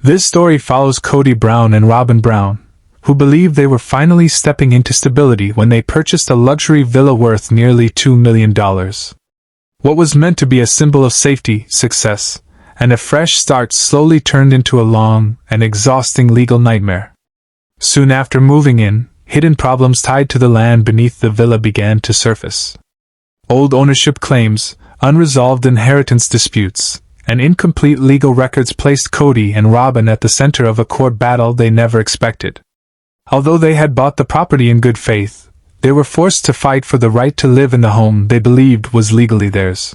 This story follows Kody Brown and Robyn Brown, who believed they were finally stepping into stability when they purchased a luxury villa worth nearly $2 million. What was meant to be a symbol of safety, success, and a fresh start slowly turned into a long and exhausting legal nightmare. Soon after moving in, hidden problems tied to the land beneath the villa began to surface. Old ownership claims, unresolved inheritance disputes, and incomplete legal records placed Kody and Robyn at the center of a court battle they never expected. Although they had bought the property in good faith, they were forced to fight for the right to live in the home they believed was legally theirs.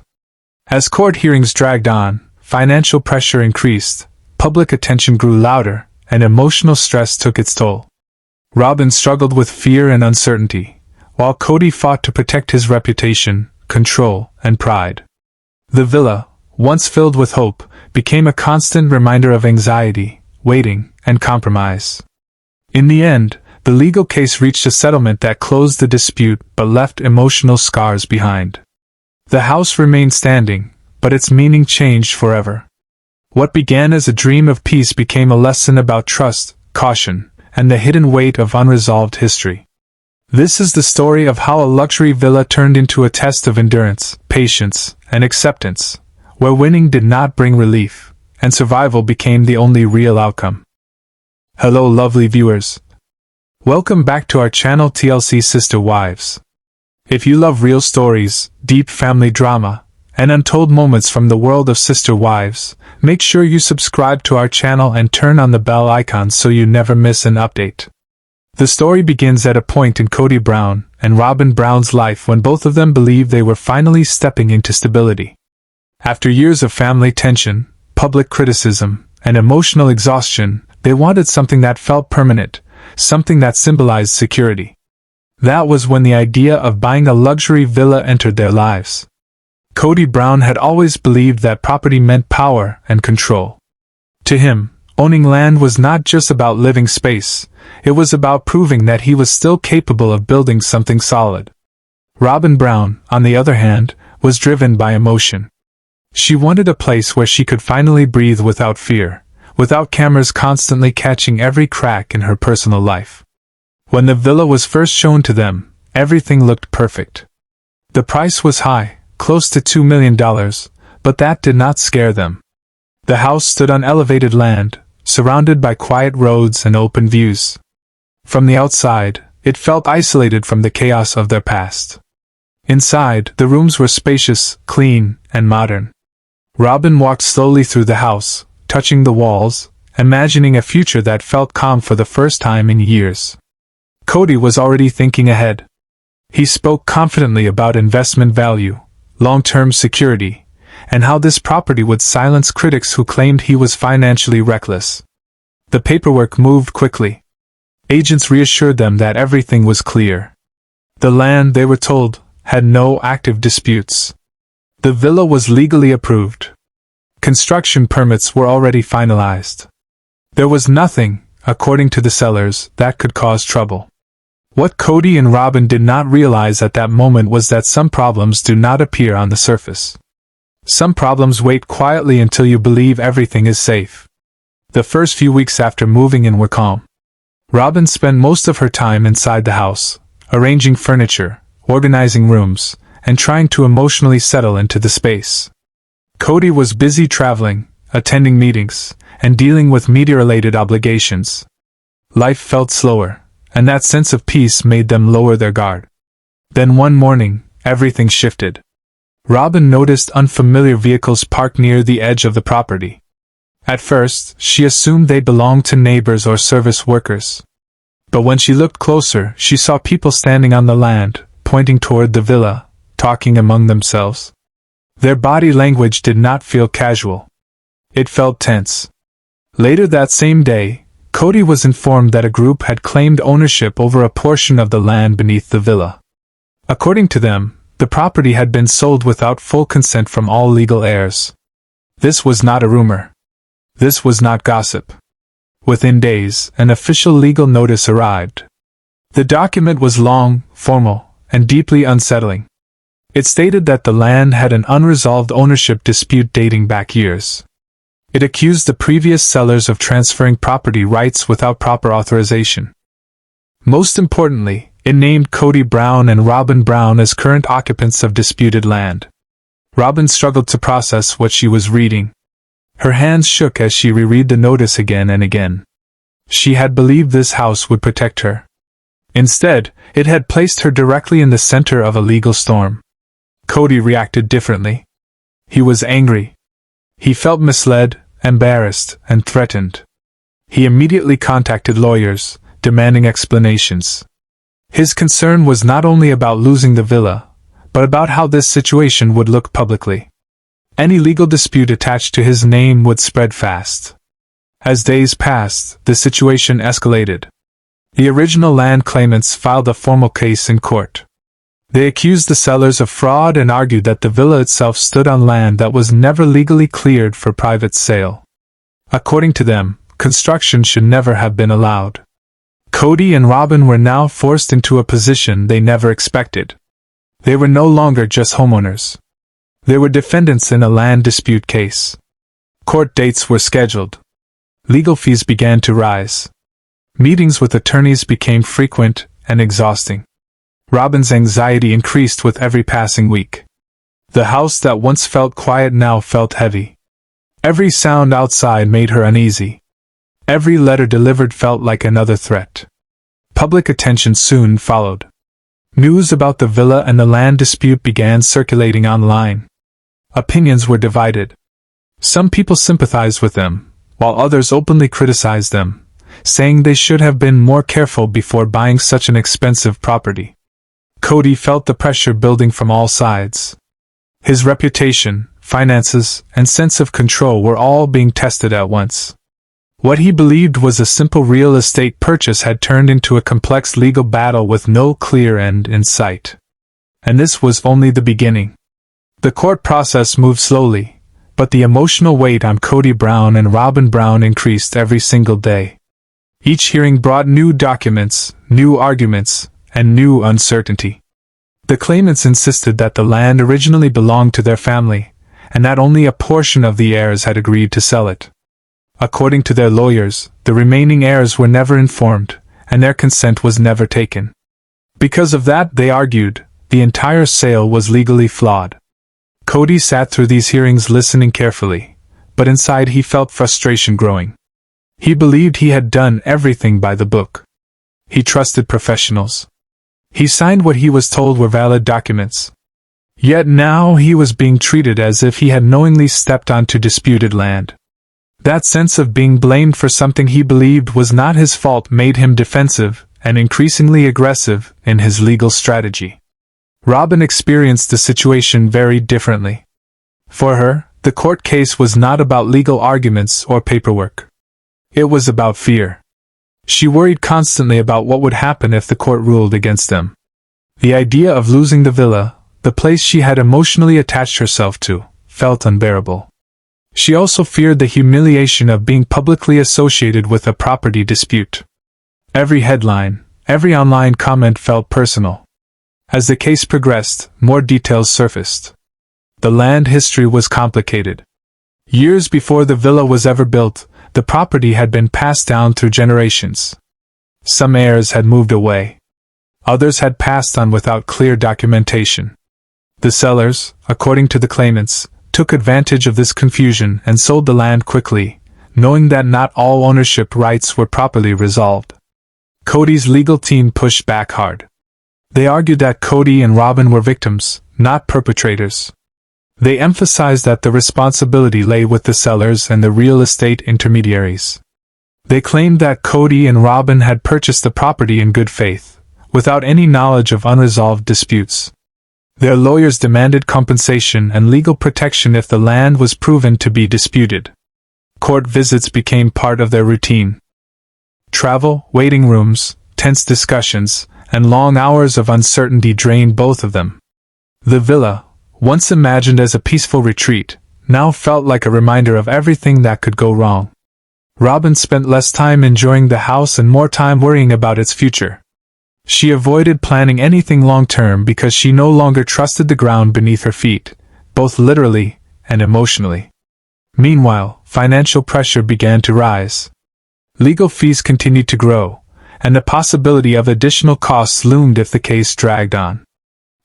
As court hearings dragged on, financial pressure increased, public attention grew louder, and emotional stress took its toll. Robyn struggled with fear and uncertainty, while Kody fought to protect his reputation, control, and pride. The villa, once filled with hope, became a constant reminder of anxiety, waiting, and compromise. In the end, the legal case reached a settlement that closed the dispute but left emotional scars behind. The house remained standing, but its meaning changed forever. What began as a dream of peace became a lesson about trust, caution, and the hidden weight of unresolved history. This is the story of how a luxury villa turned into a test of endurance, patience, and acceptance, where winning did not bring relief, and survival became the only real outcome. Hello lovely viewers. Welcome back to our channel TLC Sister Wives. If you love real stories, deep family drama, and untold moments from the world of Sister Wives, make sure you subscribe to our channel and turn on the bell icon so you never miss an update. The story begins at a point in Kody Brown and Robyn Brown's life when both of them believed they were finally stepping into stability. After years of family tension, public criticism, and emotional exhaustion, they wanted something that felt permanent, something that symbolized security. That was when the idea of buying a luxury villa entered their lives. Kody Brown had always believed that property meant power and control. To him, owning land was not just about living space, it was about proving that he was still capable of building something solid. Robyn Brown, on the other hand, was driven by emotion. She wanted a place where she could finally breathe without fear, without cameras constantly catching every crack in her personal life. When the villa was first shown to them, everything looked perfect. The price was high, close to $2 million, but that did not scare them. The house stood on elevated land, surrounded by quiet roads and open views. From the outside, it felt isolated from the chaos of their past. Inside, the rooms were spacious, clean, and modern. Robyn walked slowly through the house, touching the walls, imagining a future that felt calm for the first time in years. Kody was already thinking ahead. He spoke confidently about investment value, long-term security, and how this property would silence critics who claimed he was financially reckless. The paperwork moved quickly. Agents reassured them that everything was clear. The land, they were told, had no active disputes. The villa was legally approved. Construction permits were already finalized. There was nothing, according to the sellers, that could cause trouble. What Kody and Robyn did not realize at that moment was that some problems do not appear on the surface. Some problems wait quietly until you believe everything is safe. The first few weeks after moving in were calm. Robyn spent most of her time inside the house, arranging furniture, organizing rooms, and trying to emotionally settle into the space. Kody was busy traveling, attending meetings, and dealing with media-related obligations. Life felt slower, and that sense of peace made them lower their guard. Then one morning, everything shifted. Robyn noticed unfamiliar vehicles parked near the edge of the property. At first, she assumed they belonged to neighbors or service workers. But when she looked closer, she saw people standing on the land, pointing toward the villa, talking among themselves. Their body language did not feel casual. It felt tense. Later that same day, Kody was informed that a group had claimed ownership over a portion of the land beneath the villa. According to them, the property had been sold without full consent from all legal heirs. This was not a rumor. This was not gossip. Within days, an official legal notice arrived. The document was long, formal, and deeply unsettling. It stated that the land had an unresolved ownership dispute dating back years. It accused the previous sellers of transferring property rights without proper authorization. Most importantly, it named Kody Brown and Robyn Brown as current occupants of disputed land. Robyn struggled to process what she was reading. Her hands shook as she reread the notice again and again. She had believed this house would protect her. Instead, it had placed her directly in the center of a legal storm. Kody reacted differently. He was angry. He felt misled, embarrassed, and threatened. He immediately contacted lawyers, demanding explanations. His concern was not only about losing the villa, but about how this situation would look publicly. Any legal dispute attached to his name would spread fast. As days passed, the situation escalated. The original land claimants filed a formal case in court. They accused the sellers of fraud and argued that the villa itself stood on land that was never legally cleared for private sale. According to them, construction should never have been allowed. Kody and Robyn were now forced into a position they never expected. They were no longer just homeowners. They were defendants in a land dispute case. Court dates were scheduled. Legal fees began to rise. Meetings with attorneys became frequent and exhausting. Robyn's anxiety increased with every passing week. The house that once felt quiet now felt heavy. Every sound outside made her uneasy. Every letter delivered felt like another threat. Public attention soon followed. News about the villa and the land dispute began circulating online. Opinions were divided. Some people sympathized with them, while others openly criticized them, saying they should have been more careful before buying such an expensive property. Kody felt the pressure building from all sides. His reputation, finances, and sense of control were all being tested at once. What he believed was a simple real estate purchase had turned into a complex legal battle with no clear end in sight. And this was only the beginning. The court process moved slowly, but the emotional weight on Kody Brown and Robyn Brown increased every single day. Each hearing brought new documents, new arguments, and new uncertainty. The claimants insisted that the land originally belonged to their family, and that only a portion of the heirs had agreed to sell it. According to their lawyers, the remaining heirs were never informed, and their consent was never taken. Because of that, they argued, the entire sale was legally flawed. Kody sat through these hearings listening carefully, but inside he felt frustration growing. He believed he had done everything by the book. He trusted professionals. He signed what he was told were valid documents. Yet now he was being treated as if he had knowingly stepped onto disputed land. That sense of being blamed for something he believed was not his fault made him defensive and increasingly aggressive in his legal strategy. Robyn experienced the situation very differently. For her, the court case was not about legal arguments or paperwork. It was about fear. She worried constantly about what would happen if the court ruled against them. The idea of losing the villa, the place she had emotionally attached herself to, felt unbearable. She also feared the humiliation of being publicly associated with a property dispute. Every headline, every online comment felt personal. As the case progressed, more details surfaced. The land history was complicated. Years before the villa was ever built, the property had been passed down through generations. Some heirs had moved away. Others had passed on without clear documentation. The sellers, according to the claimants, took advantage of this confusion and sold the land quickly, knowing that not all ownership rights were properly resolved. Kody's legal team pushed back hard. They argued that Kody and Robyn were victims, not perpetrators. They emphasized that the responsibility lay with the sellers and the real estate intermediaries. They claimed that Kody and Robyn had purchased the property in good faith, without any knowledge of unresolved disputes. Their lawyers demanded compensation and legal protection if the land was proven to be disputed. Court visits became part of their routine. Travel, waiting rooms, tense discussions, and long hours of uncertainty drained both of them. The villa, once imagined as a peaceful retreat, now felt like a reminder of everything that could go wrong. Robyn spent less time enjoying the house and more time worrying about its future. She avoided planning anything long-term because she no longer trusted the ground beneath her feet, both literally and emotionally. Meanwhile, financial pressure began to rise. Legal fees continued to grow, and the possibility of additional costs loomed if the case dragged on.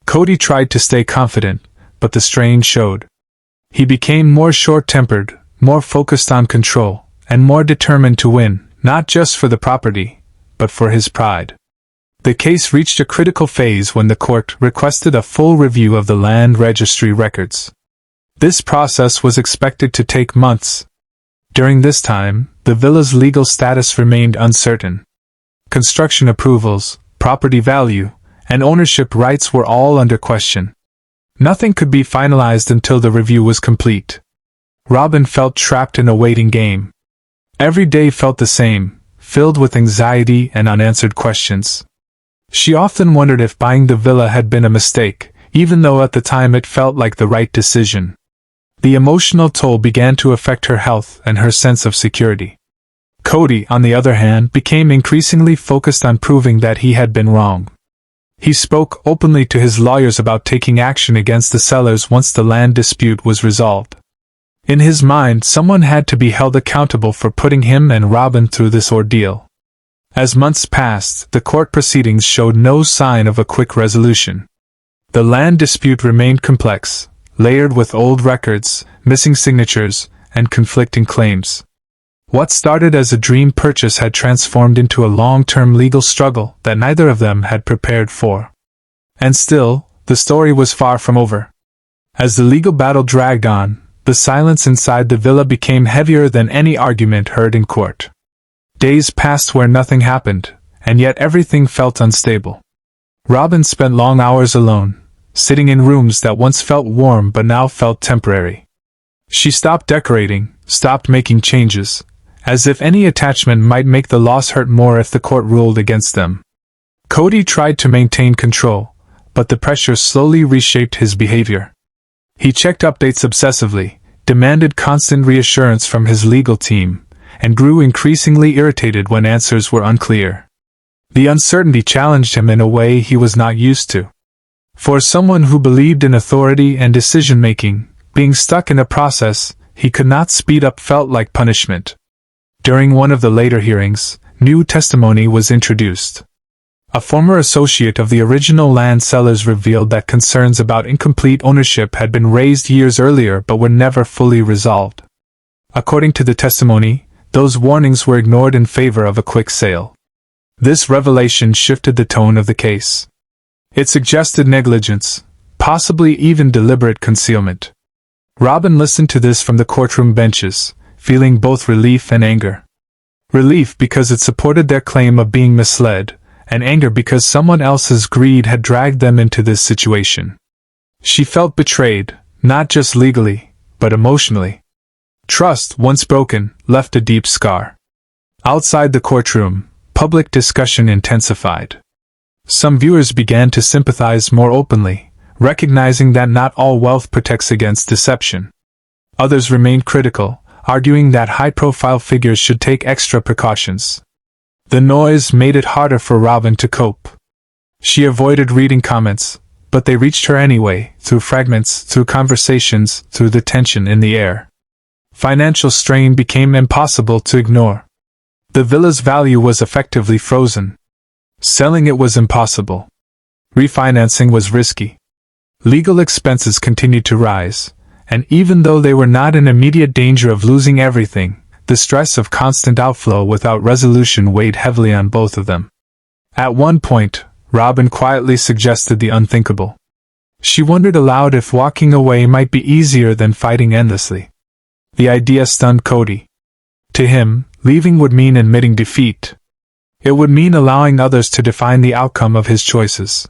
Kody tried to stay confident, but the strain showed. He became more short-tempered, more focused on control, and more determined to win, not just for the property, but for his pride. The case reached a critical phase when the court requested a full review of the land registry records. This process was expected to take months. During this time, the villa's legal status remained uncertain. Construction approvals, property value, and ownership rights were all under question. Nothing could be finalized until the review was complete. Robyn felt trapped in a waiting game. Every day felt the same, filled with anxiety and unanswered questions. She often wondered if buying the villa had been a mistake, even though at the time it felt like the right decision. The emotional toll began to affect her health and her sense of security. Kody, on the other hand, became increasingly focused on proving that he had been wrong. He spoke openly to his lawyers about taking action against the sellers once the land dispute was resolved. In his mind, someone had to be held accountable for putting him and Robyn through this ordeal. As months passed, the court proceedings showed no sign of a quick resolution. The land dispute remained complex, layered with old records, missing signatures, and conflicting claims. What started as a dream purchase had transformed into a long-term legal struggle that neither of them had prepared for. And still, the story was far from over. As the legal battle dragged on, the silence inside the villa became heavier than any argument heard in court. Days passed where nothing happened, and yet everything felt unstable. Robyn spent long hours alone, sitting in rooms that once felt warm but now felt temporary. She stopped decorating, stopped making changes, as if any attachment might make the loss hurt more if the court ruled against them. Kody tried to maintain control, but the pressure slowly reshaped his behavior. He checked updates obsessively, demanded constant reassurance from his legal team, and grew increasingly irritated when answers were unclear. The uncertainty challenged him in a way he was not used to. For someone who believed in authority and decision-making, being stuck in a process he could not speed up felt like punishment. During one of the later hearings, new testimony was introduced. A former associate of the original land sellers revealed that concerns about incomplete ownership had been raised years earlier but were never fully resolved. According to the testimony, those warnings were ignored in favor of a quick sale. This revelation shifted the tone of the case. It suggested negligence, possibly even deliberate concealment. Robyn listened to this from the courtroom benches, feeling both relief and anger. Relief because it supported their claim of being misled, and anger because someone else's greed had dragged them into this situation. She felt betrayed, not just legally, but emotionally. Trust, once broken, left a deep scar. Outside the courtroom, public discussion intensified. Some viewers began to sympathize more openly, recognizing that not all wealth protects against deception. Others remained critical, arguing that high-profile figures should take extra precautions. The noise made it harder for Robyn to cope. She avoided reading comments, but they reached her anyway, through fragments, through conversations, through the tension in the air. Financial strain became impossible to ignore. The villa's value was effectively frozen. Selling it was impossible. Refinancing was risky. Legal expenses continued to rise, and even though they were not in immediate danger of losing everything, the stress of constant outflow without resolution weighed heavily on both of them. At one point, Robyn quietly suggested the unthinkable. She wondered aloud if walking away might be easier than fighting endlessly. The idea stunned Kody. To him, leaving would mean admitting defeat. It would mean allowing others to define the outcome of his choices.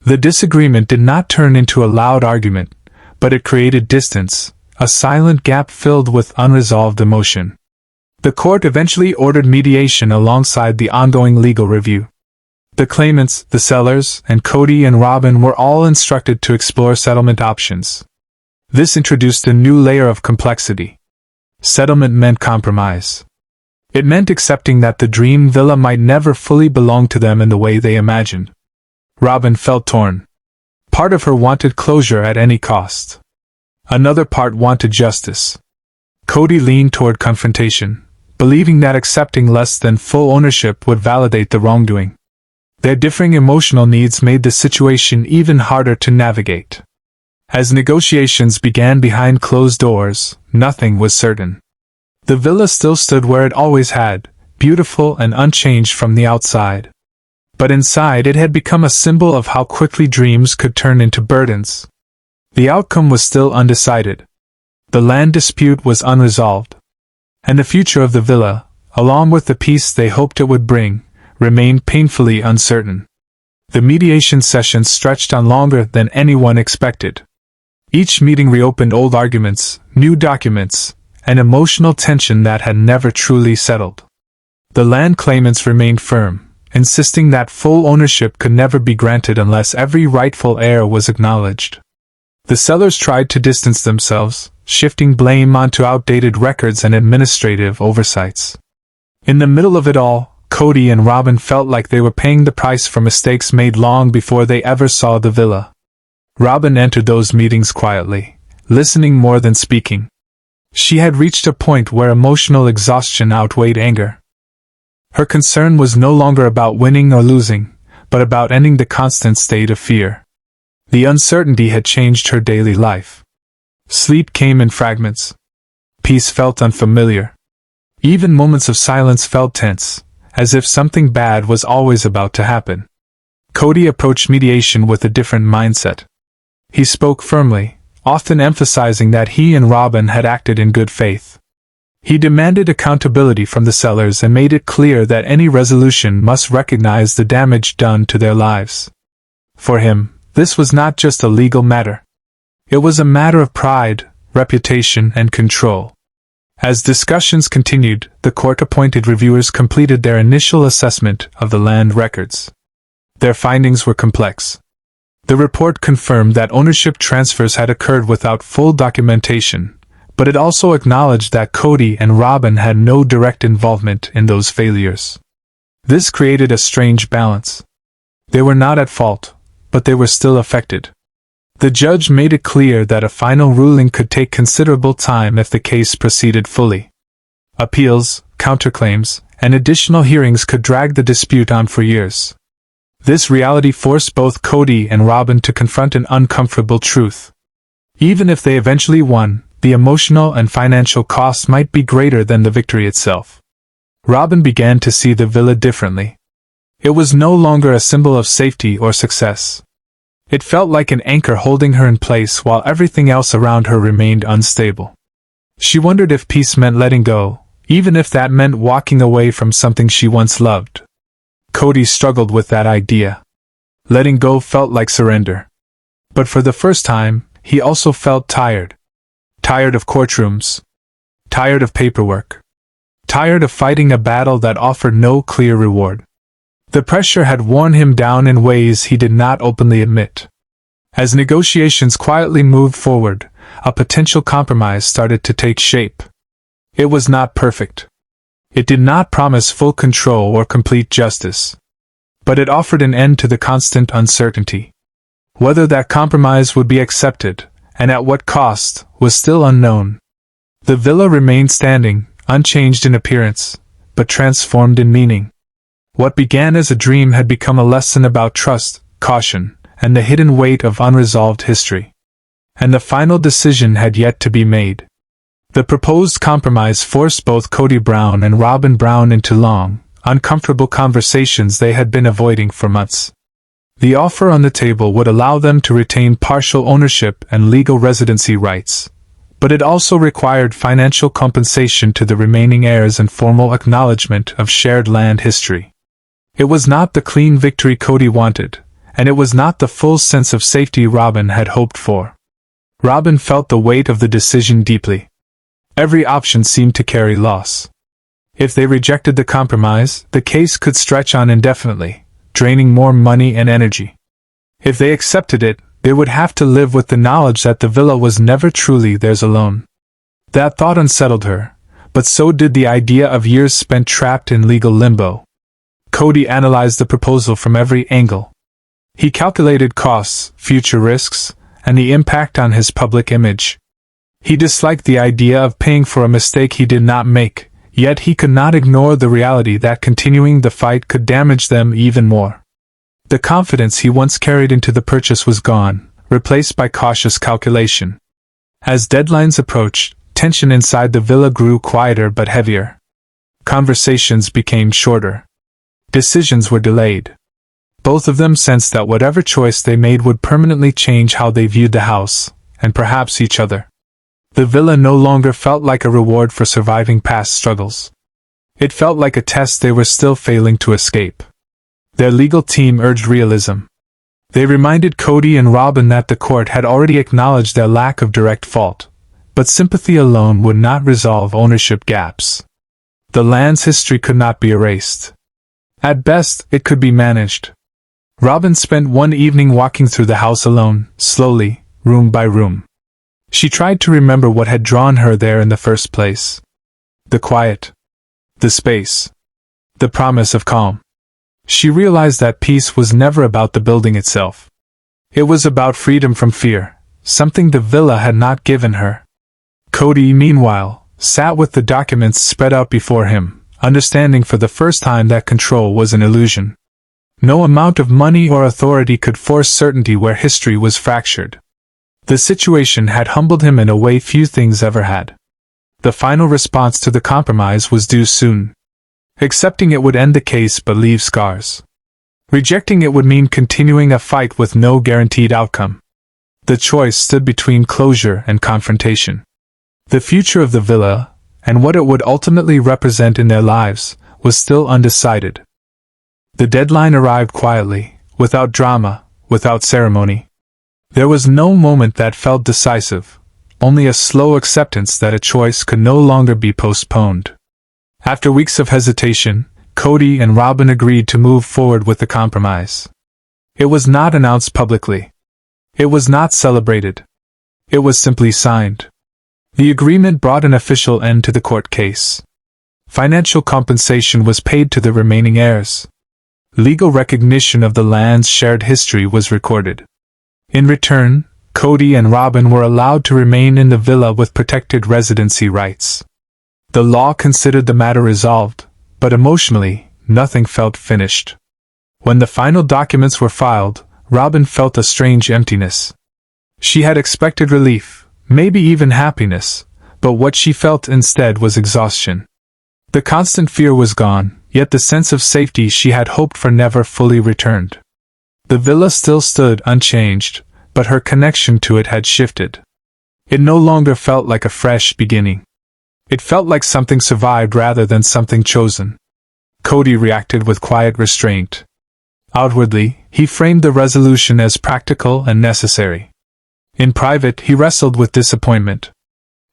The disagreement did not turn into a loud argument, but it created distance, a silent gap filled with unresolved emotion. The court eventually ordered mediation alongside the ongoing legal review. The claimants, the sellers, and Kody and Robyn were all instructed to explore settlement options. This introduced a new layer of complexity. Settlement meant compromise. It meant accepting that the dream villa might never fully belong to them in the way they imagined. Robyn felt torn. Part of her wanted closure at any cost. Another part wanted justice. Kody leaned toward confrontation, believing that accepting less than full ownership would validate the wrongdoing. Their differing emotional needs made the situation even harder to navigate. As negotiations began behind closed doors, nothing was certain. The villa still stood where it always had, beautiful and unchanged from the outside. But inside it had become a symbol of how quickly dreams could turn into burdens. The outcome was still undecided. The land dispute was unresolved. And the future of the villa, along with the peace they hoped it would bring, remained painfully uncertain. The mediation sessions stretched on longer than anyone expected. Each meeting reopened old arguments, new documents, and emotional tension that had never truly settled. The land claimants remained firm, insisting that full ownership could never be granted unless every rightful heir was acknowledged. The sellers tried to distance themselves, shifting blame onto outdated records and administrative oversights. In the middle of it all, Kody and Robyn felt like they were paying the price for mistakes made long before they ever saw the villa. Robyn entered those meetings quietly, listening more than speaking. She had reached a point where emotional exhaustion outweighed anger. Her concern was no longer about winning or losing, but about ending the constant state of fear. The uncertainty had changed her daily life. Sleep came in fragments. Peace felt unfamiliar. Even moments of silence felt tense, as if something bad was always about to happen. Kody approached mediation with a different mindset. He spoke firmly, often emphasizing that he and Robyn had acted in good faith. He demanded accountability from the sellers and made it clear that any resolution must recognize the damage done to their lives. For him, this was not just a legal matter. It was a matter of pride, reputation, and control. As discussions continued, the court-appointed reviewers completed their initial assessment of the land records. Their findings were complex. The report confirmed that ownership transfers had occurred without full documentation, but it also acknowledged that Kody and Robyn had no direct involvement in those failures. This created a strange balance. They were not at fault, but they were still affected. The judge made it clear that a final ruling could take considerable time if the case proceeded fully. Appeals, counterclaims, and additional hearings could drag the dispute on for years. This reality forced both Kody and Robyn to confront an uncomfortable truth. Even if they eventually won, the emotional and financial costs might be greater than the victory itself. Robyn began to see the villa differently. It was no longer a symbol of safety or success. It felt like an anchor holding her in place while everything else around her remained unstable. She wondered if peace meant letting go, even if that meant walking away from something she once loved. Kody struggled with that idea. Letting go felt like surrender. But for the first time, he also felt tired. Tired of courtrooms. Tired of paperwork. Tired of fighting a battle that offered no clear reward. The pressure had worn him down in ways he did not openly admit. As negotiations quietly moved forward, a potential compromise started to take shape. It was not perfect. It did not promise full control or complete justice. But it offered an end to the constant uncertainty. Whether that compromise would be accepted, and at what cost, was still unknown. The villa remained standing, unchanged in appearance, but transformed in meaning. What began as a dream had become a lesson about trust, caution, and the hidden weight of unresolved history. And the final decision had yet to be made. The proposed compromise forced both Kody Brown and Robyn Brown into long, uncomfortable conversations they had been avoiding for months. The offer on the table would allow them to retain partial ownership and legal residency rights, but it also required financial compensation to the remaining heirs and formal acknowledgement of shared land history. It was not the clean victory Kody wanted, and it was not the full sense of safety Robyn had hoped for. Robyn felt the weight of the decision deeply. Every option seemed to carry loss. If they rejected the compromise, the case could stretch on indefinitely, draining more money and energy. If they accepted it, they would have to live with the knowledge that the villa was never truly theirs alone. That thought unsettled her, but so did the idea of years spent trapped in legal limbo. Kody analyzed the proposal from every angle. He calculated costs, future risks, and the impact on his public image. He disliked the idea of paying for a mistake he did not make, yet he could not ignore the reality that continuing the fight could damage them even more. The confidence he once carried into the purchase was gone, replaced by cautious calculation. As deadlines approached, tension inside the villa grew quieter but heavier. Conversations became shorter. Decisions were delayed. Both of them sensed that whatever choice they made would permanently change how they viewed the house, and perhaps each other. The villa no longer felt like a reward for surviving past struggles. It felt like a test they were still failing to escape. Their legal team urged realism. They reminded Kody and Robyn that the court had already acknowledged their lack of direct fault, but sympathy alone would not resolve ownership gaps. The land's history could not be erased. At best, it could be managed. Robyn spent one evening walking through the house alone, slowly, room by room. She tried to remember what had drawn her there in the first place. The quiet. The space. The promise of calm. She realized that peace was never about the building itself. It was about freedom from fear, something the villa had not given her. Kody, meanwhile, sat with the documents spread out before him, understanding for the first time that control was an illusion. No amount of money or authority could force certainty where history was fractured. The situation had humbled him in a way few things ever had. The final response to the compromise was due soon. Accepting it would end the case but leave scars. Rejecting it would mean continuing a fight with no guaranteed outcome. The choice stood between closure and confrontation. The future of the villa, and what it would ultimately represent in their lives, was still undecided. The deadline arrived quietly, without drama, without ceremony. There was no moment that felt decisive, only a slow acceptance that a choice could no longer be postponed. After weeks of hesitation, Kody and Robyn agreed to move forward with the compromise. It was not announced publicly. It was not celebrated. It was simply signed. The agreement brought an official end to the court case. Financial compensation was paid to the remaining heirs. Legal recognition of the land's shared history was recorded. In return, Kody and Robyn were allowed to remain in the villa with protected residency rights. The law considered the matter resolved, but emotionally, nothing felt finished. When the final documents were filed, Robyn felt a strange emptiness. She had expected relief, maybe even happiness, but what she felt instead was exhaustion. The constant fear was gone, yet the sense of safety she had hoped for never fully returned. The villa still stood unchanged, but her connection to it had shifted. It no longer felt like a fresh beginning. It felt like something survived rather than something chosen. Kody reacted with quiet restraint. Outwardly, he framed the resolution as practical and necessary. In private, he wrestled with disappointment.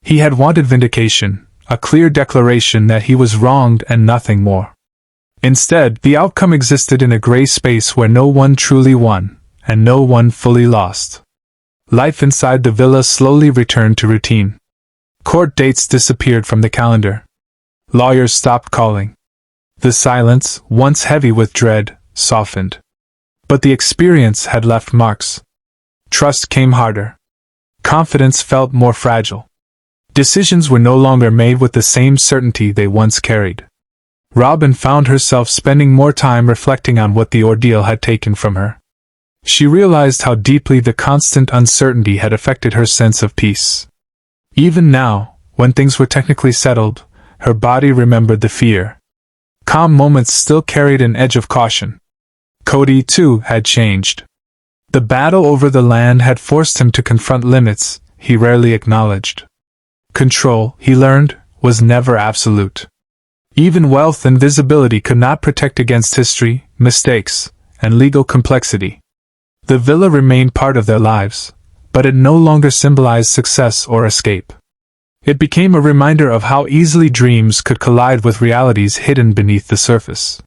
He had wanted vindication, a clear declaration that he was wronged and nothing more. Instead, the outcome existed in a gray space where no one truly won, and no one fully lost. Life inside the villa slowly returned to routine. Court dates disappeared from the calendar. Lawyers stopped calling. The silence, once heavy with dread, softened. But the experience had left marks. Trust came harder. Confidence felt more fragile. Decisions were no longer made with the same certainty they once carried. Robyn found herself spending more time reflecting on what the ordeal had taken from her. She realized how deeply the constant uncertainty had affected her sense of peace. Even now, when things were technically settled, her body remembered the fear. Calm moments still carried an edge of caution. Kody, too, had changed. The battle over the land had forced him to confront limits he rarely acknowledged. Control, he learned, was never absolute. Even wealth and visibility could not protect against history, mistakes, and legal complexity. The villa remained part of their lives, but it no longer symbolized success or escape. It became a reminder of how easily dreams could collide with realities hidden beneath the surface.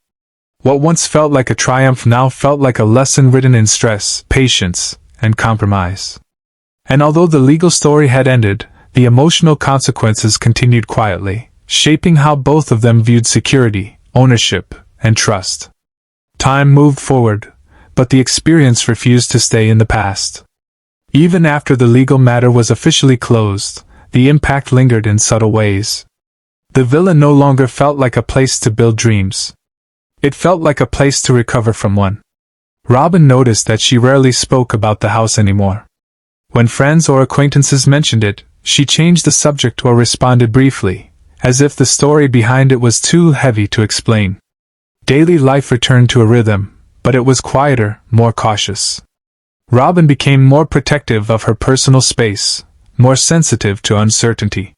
What once felt like a triumph now felt like a lesson written in stress, patience, and compromise. And although the legal story had ended, the emotional consequences continued quietly, shaping how both of them viewed security, ownership, and trust. Time moved forward, but the experience refused to stay in the past. Even after the legal matter was officially closed, the impact lingered in subtle ways. The villa no longer felt like a place to build dreams. It felt like a place to recover from one. Robyn noticed that she rarely spoke about the house anymore. When friends or acquaintances mentioned it, she changed the subject or responded briefly, as if the story behind it was too heavy to explain. Daily life returned to a rhythm, but it was quieter, more cautious. Robyn became more protective of her personal space, more sensitive to uncertainty.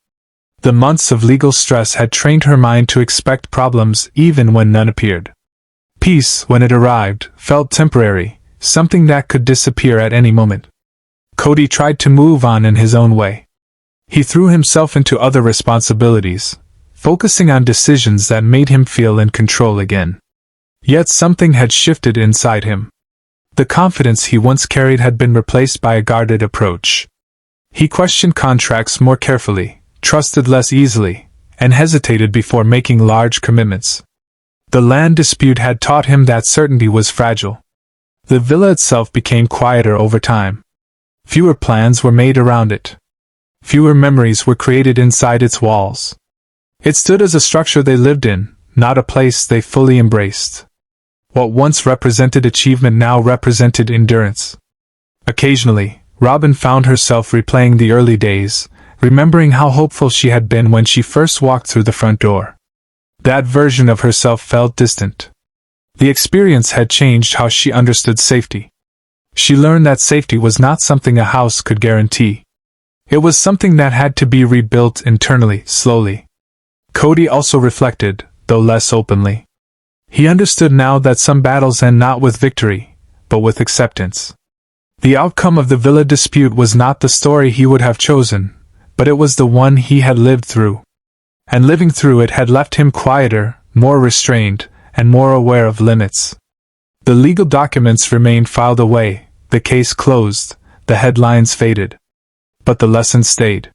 The months of legal stress had trained her mind to expect problems even when none appeared. Peace, when it arrived, felt temporary, something that could disappear at any moment. Kody tried to move on in his own way. He threw himself into other responsibilities, focusing on decisions that made him feel in control again. Yet something had shifted inside him. The confidence he once carried had been replaced by a guarded approach. He questioned contracts more carefully, trusted less easily, and hesitated before making large commitments. The land dispute had taught him that certainty was fragile. The villa itself became quieter over time. Fewer plans were made around it. Fewer memories were created inside its walls. It stood as a structure they lived in, not a place they fully embraced. What once represented achievement now represented endurance. Occasionally, Robyn found herself replaying the early days, remembering how hopeful she had been when she first walked through the front door. That version of herself felt distant. The experience had changed how she understood safety. She learned that safety was not something a house could guarantee. It was something that had to be rebuilt internally, slowly. Kody also reflected, though less openly. He understood now that some battles end not with victory, but with acceptance. The outcome of the villa dispute was not the story he would have chosen, but it was the one he had lived through. And living through it had left him quieter, more restrained, and more aware of limits. The legal documents remained filed away, the case closed, the headlines faded. But the lesson stayed.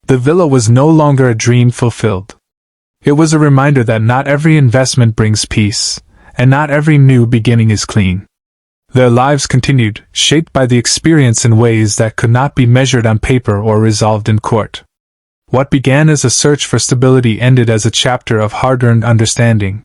The villa was no longer a dream fulfilled. It was a reminder that not every investment brings peace, and not every new beginning is clean. Their lives continued, shaped by the experience in ways that could not be measured on paper or resolved in court. What began as a search for stability ended as a chapter of hard-earned understanding.